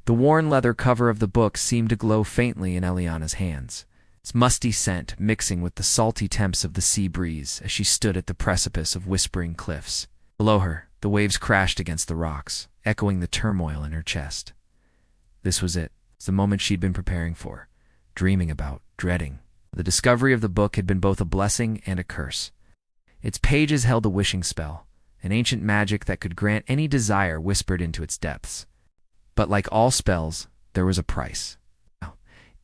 The worn leather cover of the book seemed to glow faintly in Eliana's hands, its musty scent mixing with the salty temps of the sea breeze as she stood at the precipice of whispering cliffs. Below her, the waves crashed against the rocks, echoing the turmoil in her chest. This was it, the moment she'd been preparing for, dreaming about, dreading. The discovery of the book had been both a blessing and a curse. Its pages held a wishing spell, an ancient magic that could grant any desire whispered into its depths. But like all spells, there was a price.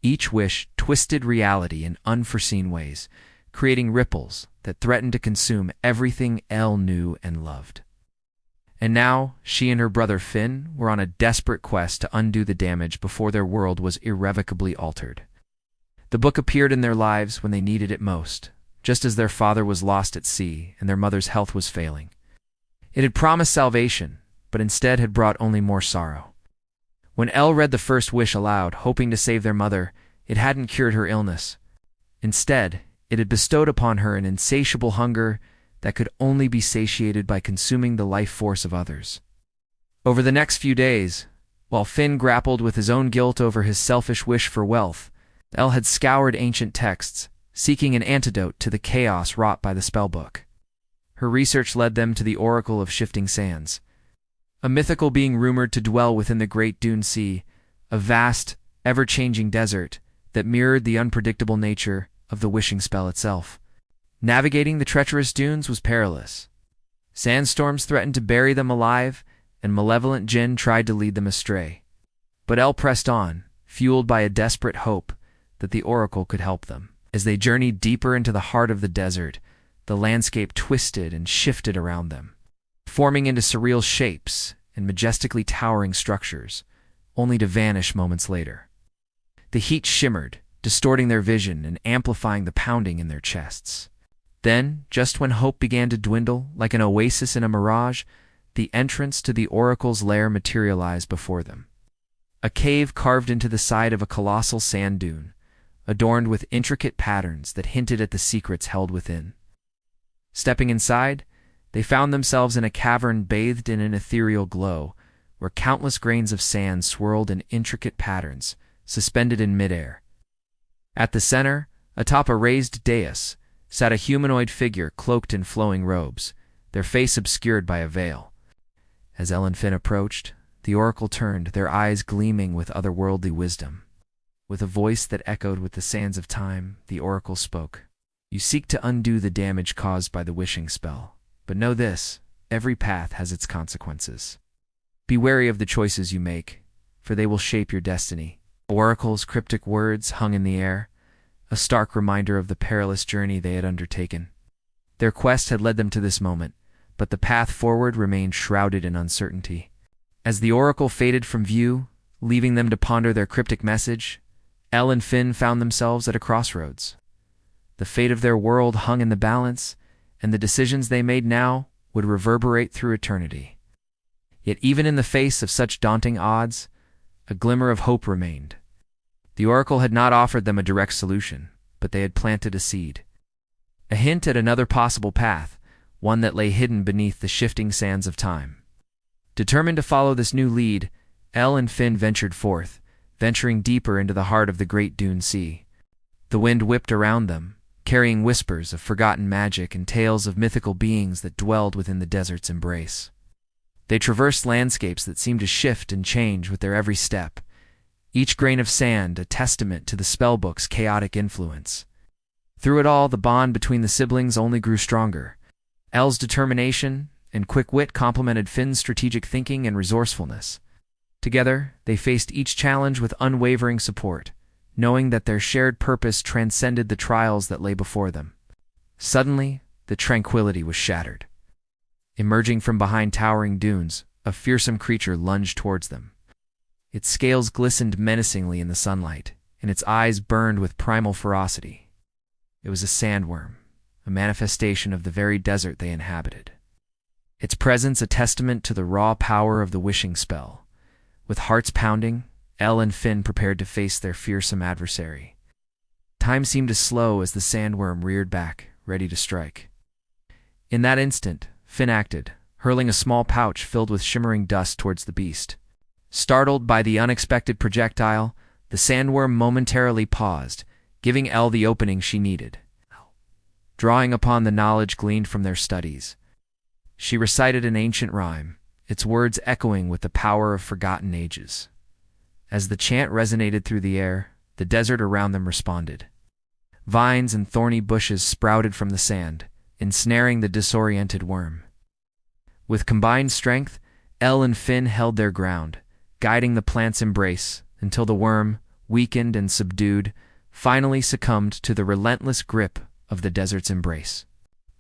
Each wish twisted reality in unforeseen ways, creating ripples that threatened to consume everything Elle knew and loved. And now, she and her brother Finn were on a desperate quest to undo the damage before their world was irrevocably altered. The book appeared in their lives when they needed it most, just as their father was lost at sea and their mother's health was failing. It had promised salvation, but instead had brought only more sorrow. When Elle read the first wish aloud, hoping to save their mother, it hadn't cured her illness. Instead, it had bestowed upon her an insatiable hunger that could only be satiated by consuming the life force of others. Over the next few days, while Finn grappled with his own guilt over his selfish wish for wealth, Elle had scoured ancient texts, seeking an antidote to the chaos wrought by the spellbook. Her research led them to the Oracle of Shifting Sands, a mythical being rumored to dwell within the Great Dune Sea, a vast, ever-changing desert that mirrored the unpredictable nature of the wishing spell itself. Navigating the treacherous dunes was perilous. Sandstorms threatened to bury them alive, and malevolent jinn tried to lead them astray. But Elle pressed on, fueled by a desperate hope that the Oracle could help them. As they journeyed deeper into the heart of the desert, the landscape twisted and shifted around them, forming into surreal shapes and majestically towering structures, only to vanish moments later. The heat shimmered, distorting their vision and amplifying the pounding in their chests. Then, just when hope began to dwindle, like an oasis in a mirage, the entrance to the Oracle's lair materialized before them. A cave carved into the side of a colossal sand dune, adorned with intricate patterns that hinted at the secrets held within. Stepping inside, they found themselves in a cavern bathed in an ethereal glow, where countless grains of sand swirled in intricate patterns, suspended in midair. At the center, atop a raised dais, sat a humanoid figure cloaked in flowing robes, their face obscured by a veil. As Elle and Finn approached, the Oracle turned, their eyes gleaming with otherworldly wisdom. With a voice that echoed with the sands of time, the Oracle spoke. "You seek to undo the damage caused by the wishing spell. But know this, every path has its consequences. Be wary of the choices you make, for they will shape your destiny." The Oracle's cryptic words hung in the air, a stark reminder of the perilous journey they had undertaken. Their quest had led them to this moment, but the path forward remained shrouded in uncertainty. As the Oracle faded from view, leaving them to ponder their cryptic message, Elle and Finn found themselves at a crossroads. The fate of their world hung in the balance, and the decisions they made now would reverberate through eternity. Yet even in the face of such daunting odds, a glimmer of hope remained. The Oracle had not offered them a direct solution, but they had planted a seed. A hint at another possible path, one that lay hidden beneath the shifting sands of time. Determined to follow this new lead, Elle and Finn ventured forth, venturing deeper into the heart of the Great Dune Sea. The wind whipped around them, carrying whispers of forgotten magic and tales of mythical beings that dwelled within the desert's embrace. They traversed landscapes that seemed to shift and change with their every step, each grain of sand a testament to the spellbook's chaotic influence. Through it all, the bond between the siblings only grew stronger. Elle's determination and quick wit complemented Finn's strategic thinking and resourcefulness. Together, they faced each challenge with unwavering support, knowing that their shared purpose transcended the trials that lay before them. Suddenly, the tranquility was shattered. Emerging from behind towering dunes, a fearsome creature lunged towards them. Its scales glistened menacingly in the sunlight, and its eyes burned with primal ferocity. It was a sandworm, a manifestation of the very desert they inhabited. Its presence a testament to the raw power of the wishing spell. With hearts pounding, Elle and Finn prepared to face their fearsome adversary. Time seemed to slow as the sandworm reared back, ready to strike. In that instant, Finn acted, hurling a small pouch filled with shimmering dust towards the beast. Startled by the unexpected projectile, the sandworm momentarily paused, giving Elle the opening she needed. Drawing upon the knowledge gleaned from their studies, she recited an ancient rhyme, its words echoing with the power of forgotten ages. As the chant resonated through the air, the desert around them responded. Vines and thorny bushes sprouted from the sand, ensnaring the disoriented worm. With combined strength, Elle and Finn held their ground, guiding the plant's embrace until the worm, weakened and subdued, finally succumbed to the relentless grip of the desert's embrace.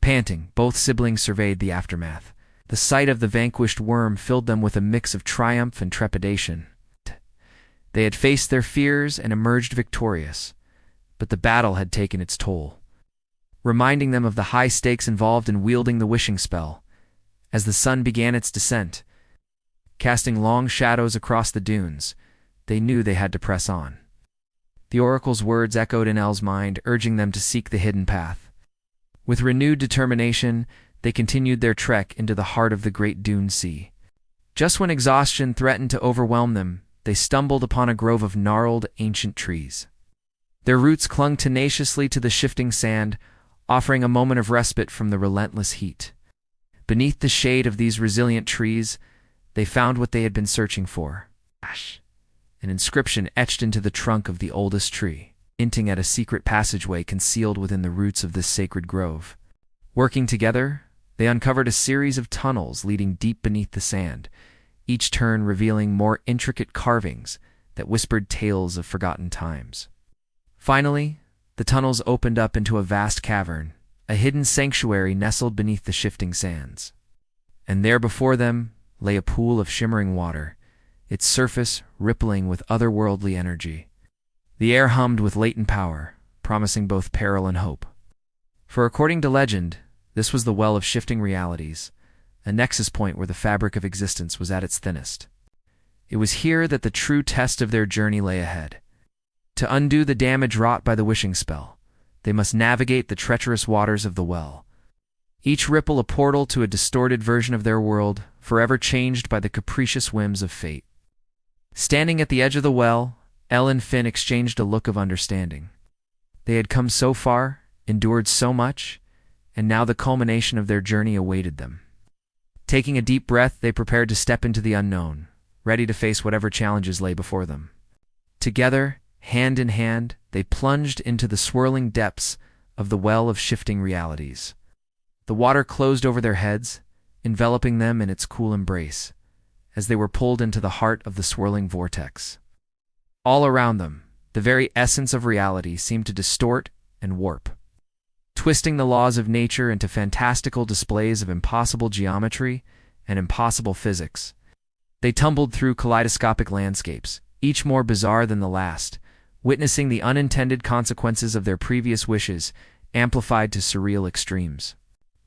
Panting, both siblings surveyed the aftermath. The sight of the vanquished worm filled them with a mix of triumph and trepidation. They had faced their fears and emerged victorious, but the battle had taken its toll, reminding them of the high stakes involved in wielding the wishing spell. As the sun began its descent, casting long shadows across the dunes, they knew they had to press on. The oracle's words echoed in Elle's mind, urging them to seek the hidden path. With renewed determination, they continued their trek into the heart of the great dune sea. Just when exhaustion threatened to overwhelm them, they stumbled upon a grove of gnarled, ancient trees. Their roots clung tenaciously to the shifting sand, offering a moment of respite from the relentless heat. Beneath the shade of these resilient trees, they found what they had been searching for. An inscription etched into the trunk of the oldest tree, hinting at a secret passageway concealed within the roots of this sacred grove. Working together, they uncovered a series of tunnels leading deep beneath the sand, each turn revealing more intricate carvings that whispered tales of forgotten times. Finally, the tunnels opened up into a vast cavern, a hidden sanctuary nestled beneath the shifting sands. And there before them lay a pool of shimmering water, its surface rippling with otherworldly energy. The air hummed with latent power, promising both peril and hope. For according to legend, this was the well of shifting realities, a nexus point where the fabric of existence was at its thinnest. It was here that the true test of their journey lay ahead. To undo the damage wrought by the wishing spell, they must navigate the treacherous waters of the well, each ripple a portal to a distorted version of their world, forever changed by the capricious whims of fate. Standing at the edge of the well, Elle and Finn exchanged a look of understanding. They had come so far, endured so much, and now the culmination of their journey awaited them. Taking a deep breath, they prepared to step into the unknown, ready to face whatever challenges lay before them. Together, hand in hand, they plunged into the swirling depths of the well of shifting realities. The water closed over their heads, enveloping them in its cool embrace, as they were pulled into the heart of the swirling vortex. All around them, the very essence of reality seemed to distort and warp, twisting the laws of nature into fantastical displays of impossible geometry and impossible physics. They tumbled through kaleidoscopic landscapes, each more bizarre than the last, witnessing the unintended consequences of their previous wishes, amplified to surreal extremes.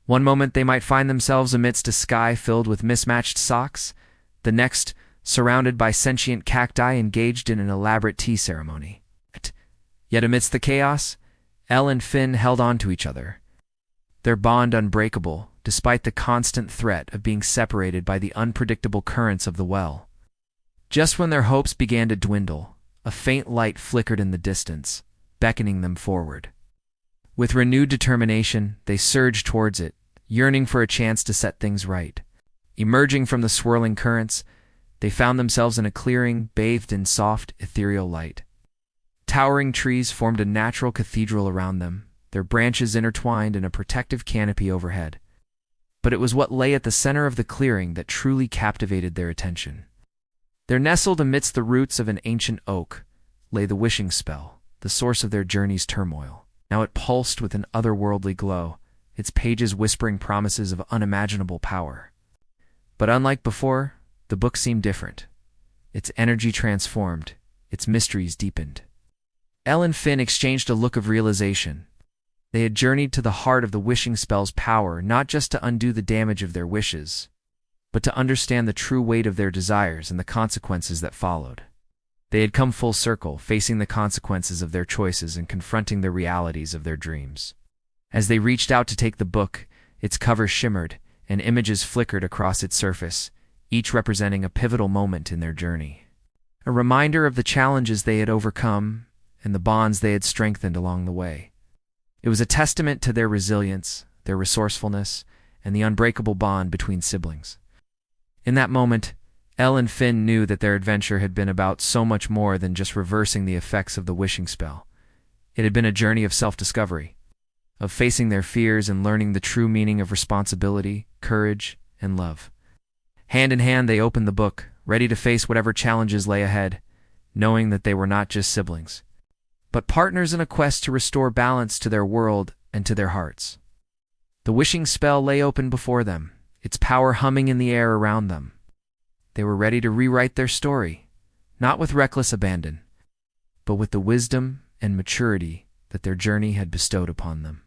One moment they might find themselves amidst a sky filled with mismatched socks, the next surrounded by sentient cacti engaged in an elaborate tea ceremony. Yet amidst the chaos, Elle and Finn held on to each other, their bond unbreakable despite the constant threat of being separated by the unpredictable currents of the well. Just when their hopes began to dwindle, a faint light flickered in the distance, beckoning them forward. With renewed determination, they surged towards it, yearning for a chance to set things right. Emerging from the swirling currents, they found themselves in a clearing bathed in soft, ethereal light. Towering trees formed a natural cathedral around them, their branches intertwined in a protective canopy overhead. But it was what lay at the center of the clearing that truly captivated their attention. There, nestled amidst the roots of an ancient oak, lay the wishing spell, the source of their journey's turmoil. Now it pulsed with an otherworldly glow, its pages whispering promises of unimaginable power. But unlike before, the book seemed different. Its energy transformed, its mysteries deepened. Elle and Finn exchanged a look of realization. They had journeyed to the heart of the wishing spell's power, not just to undo the damage of their wishes, but to understand the true weight of their desires and the consequences that followed. They had come full circle, facing the consequences of their choices and confronting the realities of their dreams. As they reached out to take the book, its cover shimmered, and images flickered across its surface, each representing a pivotal moment in their journey. A reminder of the challenges they had overcome and the bonds they had strengthened along the way. It was a testament to their resilience, their resourcefulness, and the unbreakable bond between siblings. In that moment, Elle and Finn knew that their adventure had been about so much more than just reversing the effects of the wishing spell. It had been a journey of self-discovery, of facing their fears and learning the true meaning of responsibility, courage, and love. Hand in hand, they opened the book, ready to face whatever challenges lay ahead, knowing that they were not just siblings, but partners in a quest to restore balance to their world and to their hearts. The wishing spell lay open before them, its power humming in the air around them. They were ready to rewrite their story, not with reckless abandon, but with the wisdom and maturity that their journey had bestowed upon them.